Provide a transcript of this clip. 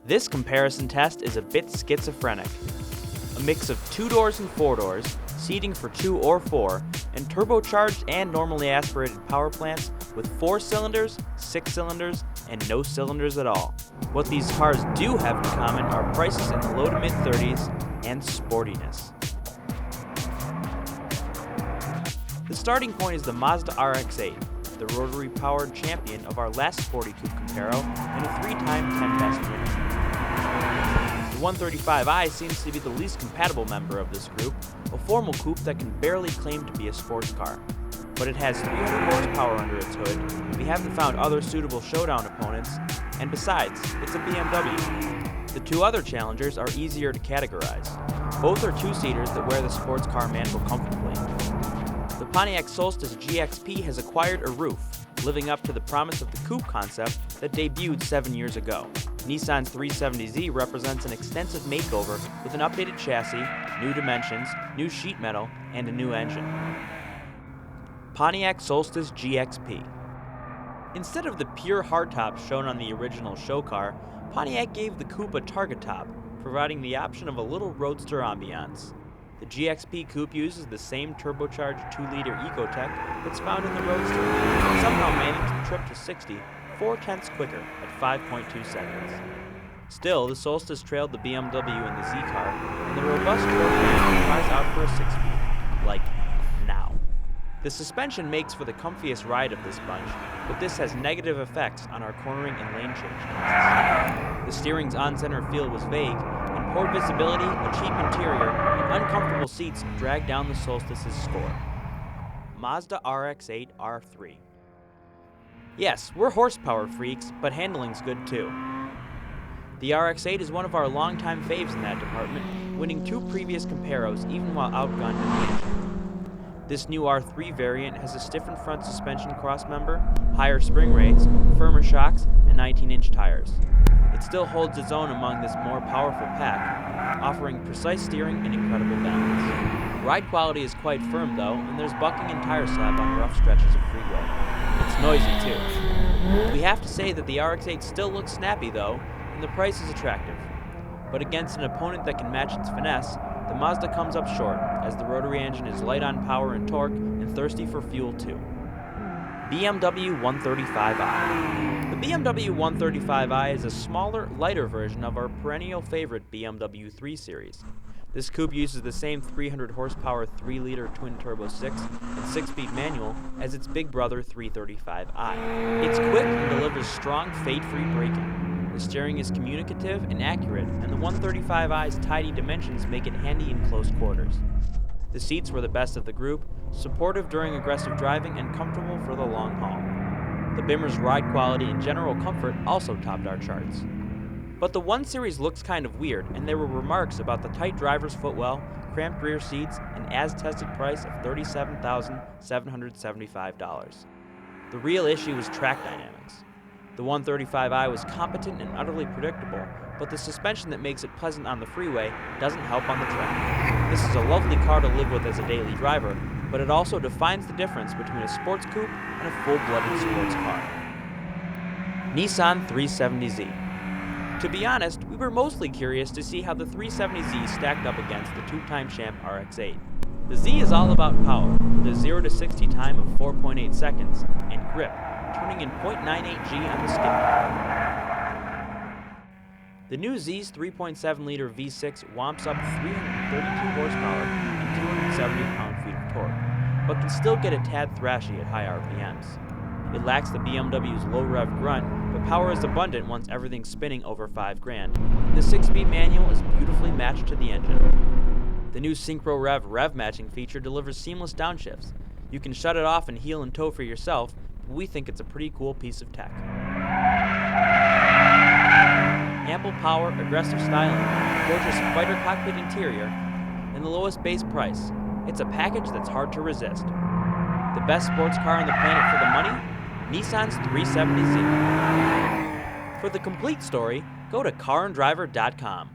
This comparison test is a bit schizophrenic. A mix of 2 doors and 4 doors, seating for 2 or 4, and turbocharged and normally aspirated power plants with 4 cylinders, 6 cylinders, and no cylinders at all. What these cars do have in common are prices in the low to mid 30s and sportiness. The starting point is the Mazda RX-8, the rotary-powered champion of our last sporty coupe comparo and a 3-time 10 best winner. The 135i seems to be the least compatible member of this group, a formal coupe that can barely claim to be a sports car. But it has 300 horsepower under its hood, we haven't found other suitable showdown opponents, and besides, it's a BMW. The 2 other challengers are easier to categorize. Both are 2-seaters that wear the sports car mantle comfortably. The Pontiac Solstice GXP has acquired a roof, living up to the promise of the coupe concept that debuted 7 years ago. Nissan's 370Z represents an extensive makeover with an updated chassis, new dimensions, new sheet metal, and a new engine. Pontiac Solstice GXP. Instead of the pure hardtop shown on the original show car, Pontiac gave the coupe a target top, providing the option of a little roadster ambiance. The GXP coupe uses the same turbocharged 2-liter Ecotec that's found in the Roadster, and somehow managed the trip to 60 4/10ths quicker at 5.2 seconds. Still, the Solstice trailed the BMW and the Z car, and the robust torque band cries out for a 6-speed, like now. The suspension makes for the comfiest ride of this bunch, but this has negative effects on our cornering and lane change tests. The steering's on-center feel was vague, and poor visibility, a cheap interior, and uncomfortable seats drag down the Solstice's score. Mazda RX-8 R3. Yes, we're horsepower freaks, but handling's good too. The RX-8 is one of our longtime faves in that department, winning 2 previous comparos even while outgunned in the engine. This new R3 variant has a stiffened front suspension crossmember, higher spring rates, firmer shocks, and 19-inch tires. It still holds its own among this more powerful pack, offering precise steering and incredible balance. Ride quality is quite firm though, and there's bucking and tire slap on rough stretches of freeway. It's noisy too. We have to say that the RX-8 still looks snappy though, and the price is attractive. But against an opponent that can match its finesse, the Mazda comes up short, as the rotary engine is light on power and torque and thirsty for fuel too. BMW 135i. The BMW 135i is a smaller, lighter version of our perennial favorite BMW 3 Series. This coupe uses the same 300 horsepower 3-liter twin-turbo 6 and 6-speed manual as its big brother 335i. It's quick and delivers strong, fade-free braking. The steering is communicative and accurate, and the 135i's tidy dimensions make it handy in close quarters. The seats were the best of the group, supportive during aggressive driving and comfortable for the long haul. The Bimmer's ride quality and general comfort also topped our charts. But the 1 Series looks kind of weird, and there were remarks about the tight driver's footwell, cramped rear seats, and as-tested price of $37,775. The real issue was track dynamics. The 135i was competent and utterly predictable, but the suspension that makes it pleasant on the freeway doesn't help on the track. This is a lovely car to live with as a daily driver, but it also defines the difference between a sports coupe and a full-blooded sports car. Nissan 370Z. To be honest, we were mostly curious to see how the 370Z stacked up against the 2-time champ RX-8. The Z is all about power, with a 0 to 60 time of 4.8 seconds, and grip, turning in 0.98 G on the Skidpad. The new Z's 3.7-liter V6 whomps up 332 horsepower and 270 pound-feet of torque, but can still get a tad thrashy at high RPMs. It lacks the BMW's low-rev grunt, but power is abundant once everything's spinning over $5,000, and the 6-speed manual is beautifully matched to the engine. The new Synchro rev matching feature delivers seamless downshifts. You can shut it off and heel and tow for yourself, but we think it's a pretty cool piece of tech. Ample power, aggressive styling, gorgeous fighter cockpit interior, and the lowest base price. It's a package that's hard to resist. The best sports car on the planet for the money? Nissan's 370Z. For the complete story, go to caranddriver.com.